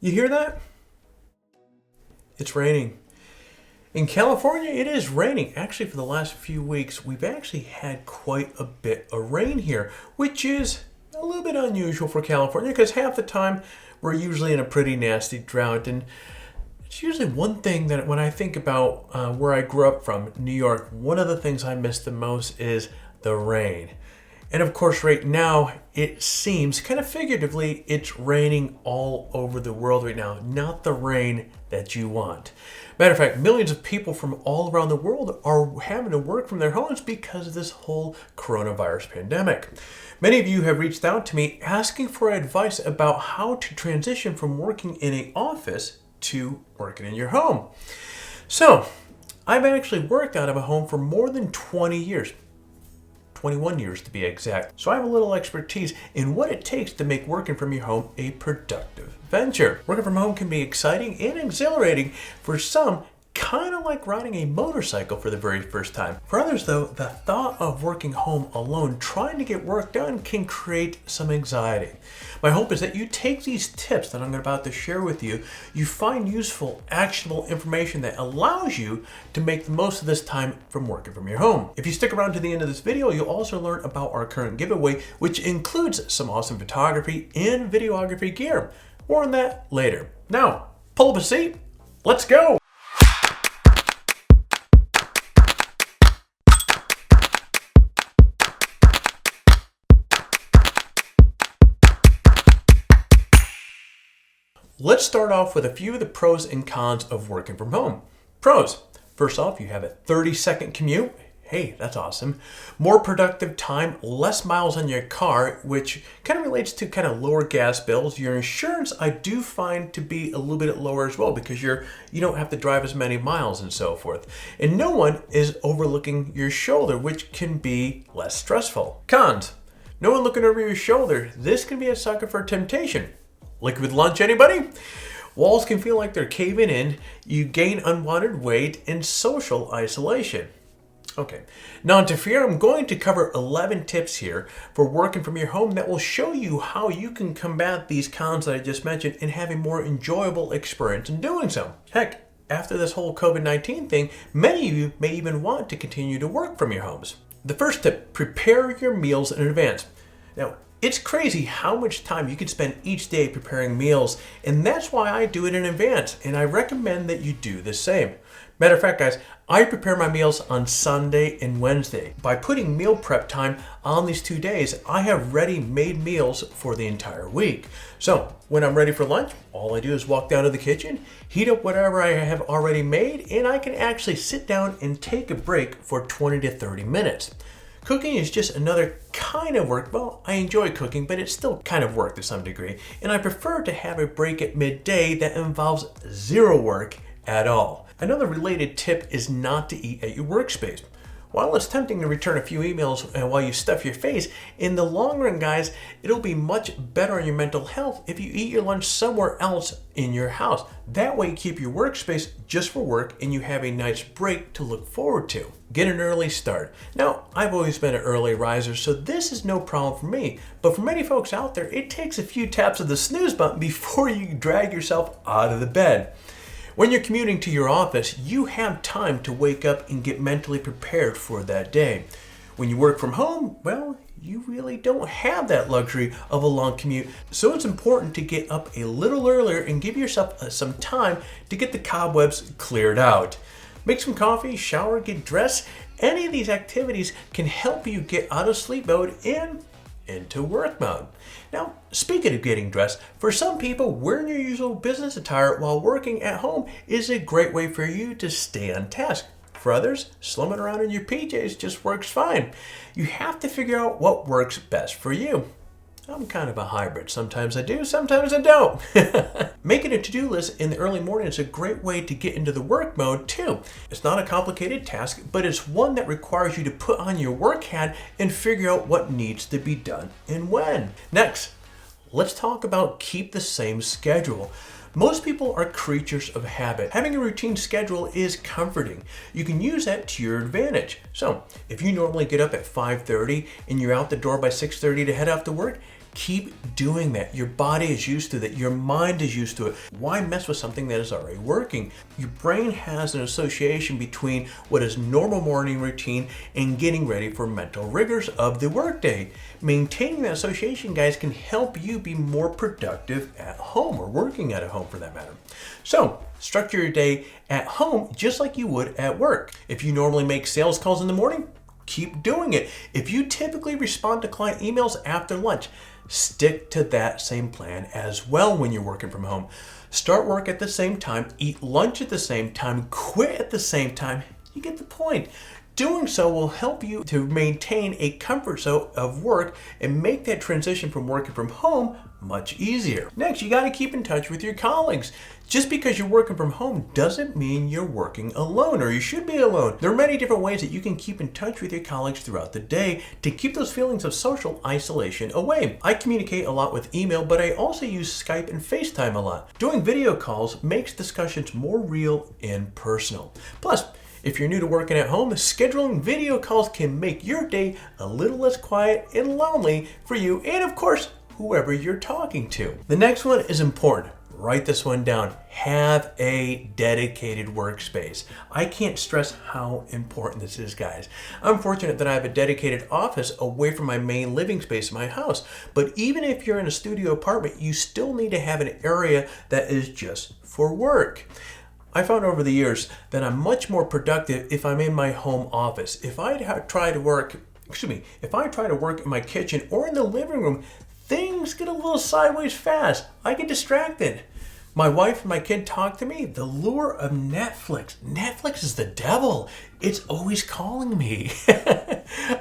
You hear that? It's raining. In California, it is raining. Actually, for the last few weeks, we've actually had quite a bit of rain here, which is a little bit unusual for California because half the time we're usually in a pretty nasty drought. And it's usually one thing that when I think about where I grew up from, New York, one of the things I miss the most is the rain. And of course, right now, it seems, kind of figuratively, it's raining all over the world right now. Not the rain that you want. Matter of fact, millions of people from all around the world are having to work from their homes because of this whole coronavirus pandemic. Many of you have reached out to me asking for advice about how to transition from working in an office to working in your home. So, I've actually worked out of a home for more than 20 years. 21 years to be exact. So I have a little expertise in what it takes to make working from your home a productive venture. Working from home can be exciting and exhilarating. For some, kind of like riding a motorcycle for the very first time. For others though, the thought of working home alone, trying to get work done can create some anxiety. My hope is that you take these tips that I'm about to share with you, you find useful, actionable information that allows you to make the most of this time from working from your home. If you stick around to the end of this video, you'll also learn about our current giveaway, which includes some awesome photography and videography gear. More on that later. Now, pull up a seat, let's go! Let's start off with a few of the pros and cons of working from home. Pros. First off, you have a 30-second commute. Hey, that's awesome. More productive time, less miles on your car, which kind of relates to kind of lower gas bills. Your insurance, I do find to be a little bit lower as well because you don't have to drive as many miles and so forth. And no one is overlooking your shoulder, which can be less stressful. Cons. No one looking over your shoulder. This can be a sucker for temptation. Liquid lunch, anybody? Walls can feel like they're caving in, you gain unwanted weight, and social isolation. Okay, now to fear, I'm going to cover 11 tips here for working from your home that will show you how you can combat these cons that I just mentioned and have a more enjoyable experience in doing so. Heck, after this whole COVID-19 thing, many of you may even want to continue to work from your homes. The first tip, prepare your meals in advance. Now, it's crazy how much time you can spend each day preparing meals, and that's why I do it in advance, and I recommend that you do the same. Matter of fact, guys, I prepare my meals on Sunday and Wednesday. By putting meal prep time on these 2 days, I have ready-made meals for the entire week. So, when I'm ready for lunch, all I do is walk down to the kitchen, heat up whatever I have already made, and I can actually sit down and take a break for 20 to 30 minutes. Cooking is just another kind of work. Well, I enjoy cooking, but it's still kind of work to some degree. And I prefer to have a break at midday that involves zero work at all. Another related tip is not to eat at your workspace. While it's tempting to return a few emails while you stuff your face, in the long run, guys, it'll be much better on your mental health if you eat your lunch somewhere else in your house. That way you keep your workspace just for work and you have a nice break to look forward to. Get an early start. Now, I've always been an early riser, so this is no problem for me. But for many folks out there, it takes a few taps of the snooze button before you drag yourself out of the bed. When you're commuting to your office, you have time to wake up and get mentally prepared for that day. When you work from home, well, you really don't have that luxury of a long commute. So it's important to get up a little earlier and give yourself some time to get the cobwebs cleared out. Make some coffee, shower, get dressed. Any of these activities can help you get out of sleep mode and into work mode. Now, speaking of getting dressed, for some people, wearing your usual business attire while working at home is a great way for you to stay on task. For others, slumming around in your PJs just works fine. You have to figure out what works best for you. I'm kind of a hybrid. Sometimes I do, sometimes I don't. Making a to-do list in the early morning is a great way to get into the work mode too. It's not a complicated task, but it's one that requires you to put on your work hat and figure out what needs to be done and when. Next, let's talk about keep the same schedule. Most people are creatures of habit. Having a routine schedule is comforting. You can use that to your advantage. So if you normally get up at 5:30 and you're out the door by 6:30 to head off to work, Keep doing that. Your body is used to that. Your mind is used to it. Why mess with something that is already working? Your brain has an association between what is normal morning routine and getting ready for mental rigors of the workday. Maintaining that association, guys, can help you be more productive at home, or working at home for that matter. So, structure your day at home just like you would at work. If you normally make sales calls in the morning, keep doing it. If you typically respond to client emails after lunch, stick to that same plan as well when you're working from home. Start work at the same time, eat lunch at the same time, quit at the same time. You get the point. Doing so will help you to maintain a comfort zone of work and make that transition from working from home much easier. Next, you got to keep in touch with your colleagues. Just because you're working from home doesn't mean you're working alone, or you should be alone. There are many different ways that you can keep in touch with your colleagues throughout the day to keep those feelings of social isolation away. I communicate a lot with email, but I also use Skype and FaceTime a lot. Doing video calls makes discussions more real and personal. Plus, if you're new to working at home, scheduling video calls can make your day a little less quiet and lonely for you and, of course, whoever you're talking to. The next one is important. Write this one down. Have a dedicated workspace. I can't stress how important this is, guys. I'm fortunate that I have a dedicated office away from my main living space in my house. But even if you're in a studio apartment, you still need to have an area that is just for work. I found over the years that I'm much more productive if I'm in my home office. If I try to work in my kitchen or in the living room, things get a little sideways fast. I get distracted. My wife and my kid talk to me. The lure of Netflix. Netflix is the devil. It's always calling me.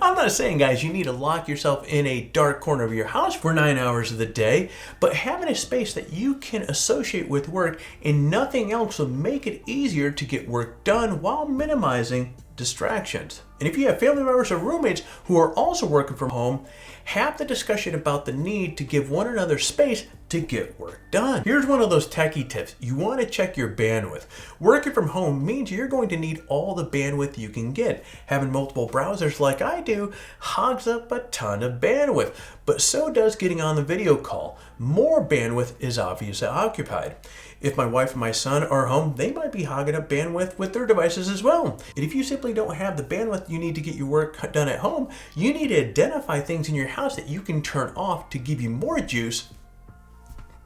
I'm not saying, guys, you need to lock yourself in a dark corner of your house for 9 hours of the day, but having a space that you can associate with work and nothing else will make it easier to get work done while minimizing distractions. And if you have family members or roommates who are also working from home, have the discussion about the need to give one another space to get work done. Here's one of those techie tips. You want to check your bandwidth. Working from home means you're going to need all the bandwidth you can get. Having multiple browsers like I do hogs up a ton of bandwidth, but so does getting on the video call. More bandwidth is obviously occupied. If my wife and my son are home, they might be hogging up bandwidth with their devices as well. And if you simply don't have the bandwidth you need to get your work done at home, you need to identify things in your house that you can turn off to give you more juice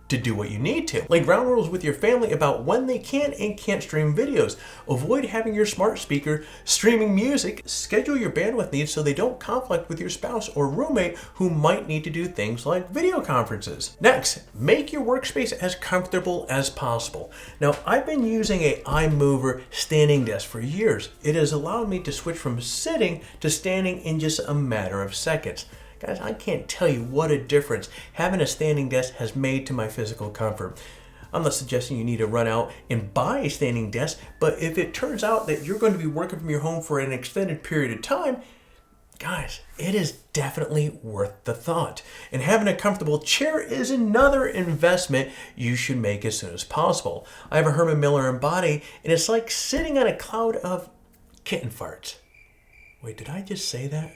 to do what you need to. Lay ground rules with your family about when they can and can't stream videos. Avoid having your smart speaker streaming music. Schedule your bandwidth needs so they don't conflict with your spouse or roommate who might need to do things like video conferences. Next, make your workspace as comfortable as possible. Now, I've been using a iMover standing desk for years. It has allowed me to switch from sitting to standing in just a matter of seconds. Guys, I can't tell you what a difference having a standing desk has made to my physical comfort. I'm not suggesting you need to run out and buy a standing desk, but if it turns out that you're going to be working from your home for an extended period of time, guys, it is definitely worth the thought. And having a comfortable chair is another investment you should make as soon as possible. I have a Herman Miller Embody, and it's like sitting on a cloud of kitten farts. Wait, did I just say that?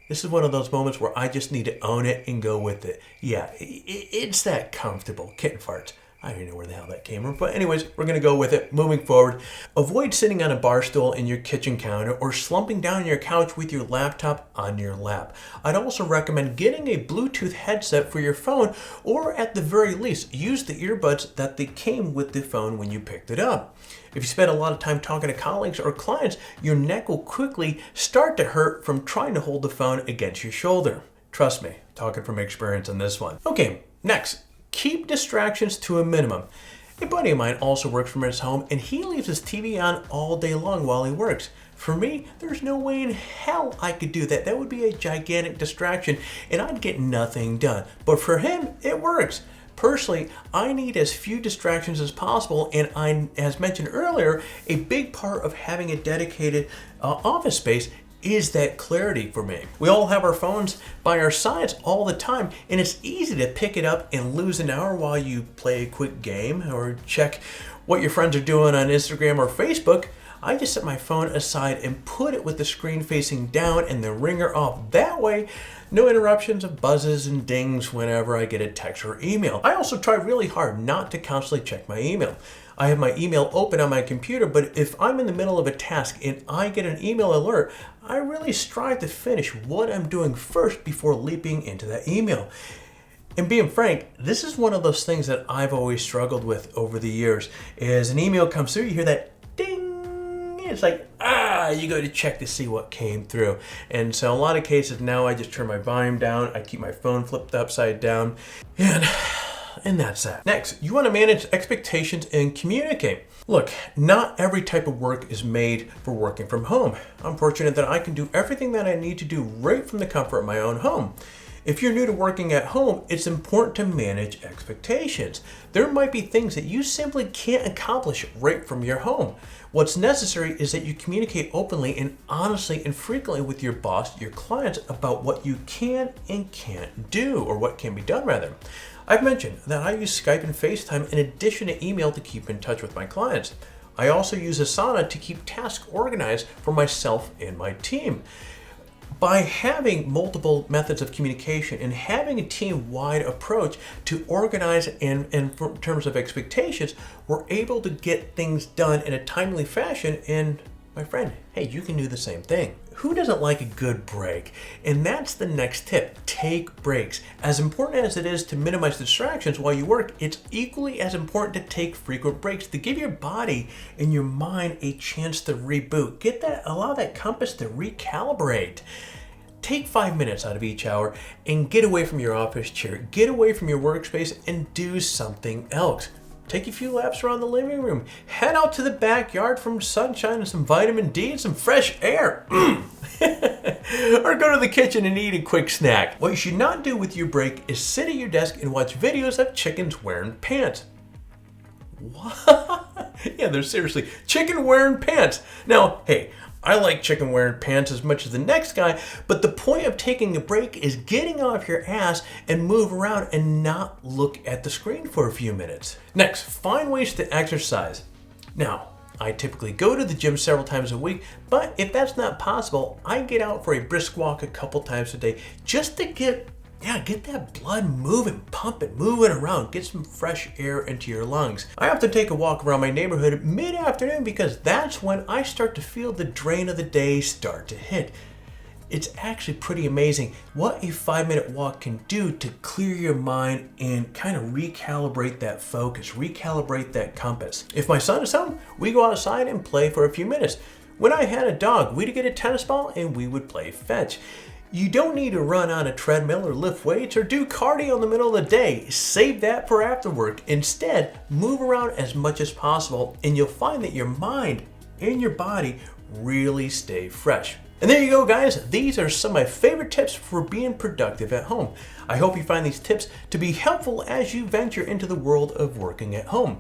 This is one of those moments where I just need to own it and go with it. Yeah, it's that comfortable. Kitten farts. I don't even know where the hell that came from. But anyways, we're going to go with it. Moving forward, avoid sitting on a bar stool in your kitchen counter or slumping down on your couch with your laptop on your lap. I'd also recommend getting a Bluetooth headset for your phone, or at the very least, use the earbuds that they came with the phone when you picked it up. If you spend a lot of time talking to colleagues or clients, your neck will quickly start to hurt from trying to hold the phone against your shoulder. Trust me, talking from experience on this one. Okay, next, keep distractions to a minimum. A buddy of mine also works from his home, and he leaves his TV on all day long while he works. For me, there's no way in hell I could do that. That would be a gigantic distraction, and I'd get nothing done. But for him, it works. Personally, I need as few distractions as possible, and as mentioned earlier, a big part of having a dedicated office space is that clarity for me. We all have our phones by our sides all the time, and it's easy to pick it up and lose an hour while you play a quick game or check what your friends are doing on Instagram or Facebook. I just set my phone aside and put it with the screen facing down and the ringer off. That way, no interruptions of buzzes and dings whenever I get a text or email. I also try really hard not to constantly check my email. I have my email open on my computer, but if I'm in the middle of a task and I get an email alert, I really strive to finish what I'm doing first before leaping into that email. And being frank, this is one of those things that I've always struggled with over the years. Is an email comes through, you hear that ding, it's like, you go to check to see what came through. And so in a lot of cases now I just turn my volume down, I keep my phone flipped upside down, and that's that. Next, you want to manage expectations and communicate. Look, not every type of work is made for working from home. I'm fortunate that I can do everything that I need to do right from the comfort of my own home. If you're new to working at home, it's important to manage expectations. There might be things that you simply can't accomplish right from your home. What's necessary is that you communicate openly and honestly and frequently with your boss, your clients, about what you can and can't do, or what can be done rather. I've mentioned that I use Skype and FaceTime in addition to email to keep in touch with my clients. I also use Asana to keep tasks organized for myself and my team. By having multiple methods of communication and having a team-wide approach to organize and in terms of expectations, we're able to get things done in a timely fashion. And my friend, hey, you can do the same thing. Who doesn't like a good break? And that's the next tip. Take breaks. As important as it is to minimize distractions while you work, it's equally as important to take frequent breaks to give your body and your mind a chance to reboot. Allow that compass to recalibrate. Take 5 minutes out of each hour and get away from your office chair, get away from your workspace and do something else. Take a few laps around the living room. Head out to the backyard for some sunshine and some vitamin D and some fresh air. Or go to the kitchen and eat a quick snack. What you should not do with your break is sit at your desk and watch videos of chickens wearing pants. What? Yeah, they're seriously chicken wearing pants. Now, hey, I like chicken wearing pants as much as the next guy, but the point of taking a break is getting off your ass and move around and not look at the screen for a few minutes. Next, find ways to exercise. Now, I typically go to the gym several times a week, but if that's not possible, I get out for a brisk walk a couple times a day just to get that blood moving, pumping, moving around, get some fresh air into your lungs. I often take a walk around my neighborhood mid-afternoon because that's when I start to feel the drain of the day start to hit. It's actually pretty amazing what a 5-minute walk can do to clear your mind and kind of recalibrate that focus, recalibrate that compass. If my son is home, we go outside and play for a few minutes. When I had a dog, we'd get a tennis ball and we would play fetch. You don't need to run on a treadmill or lift weights or do cardio in the middle of the day. Save that for after work. Instead, move around as much as possible and you'll find that your mind and your body really stay fresh. And there you go, guys. These are some of my favorite tips for being productive at home. I hope you find these tips to be helpful as you venture into the world of working at home.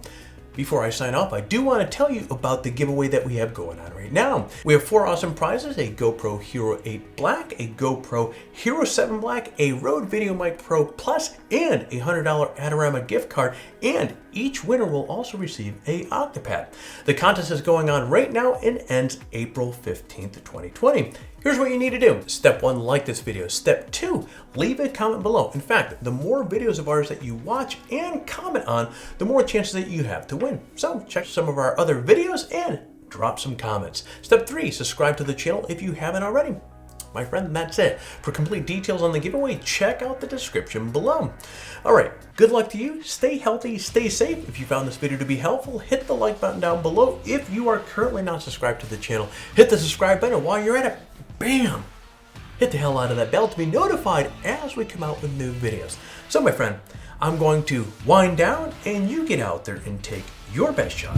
Before I sign off, I do want to tell you about the giveaway that we have going on right now. We have 4 awesome prizes: a GoPro Hero 8 Black, a GoPro Hero 7 Black, a Rode VideoMic Pro Plus, and a $100 Adorama gift card, and each winner will also receive a Octopad. The contest is going on right now and ends April 15th, 2020. Here's what you need to do. Step 1, like this video. Step 2, leave a comment below. In fact, the more videos of ours that you watch and comment on, the more chances that you have to win. So check some of our other videos and drop some comments. Step 3, subscribe to the channel if you haven't already. My friend, that's it. For complete details on the giveaway, check out the description below. All right, good luck to you. Stay healthy, stay safe. If you found this video to be helpful, hit the like button down below. If you are currently not subscribed to the channel, hit the subscribe button. While you're at it, bam! Hit the hell out of that bell to be notified as we come out with new videos. So, my friend, I'm going to wind down and you get out there and take your best shot.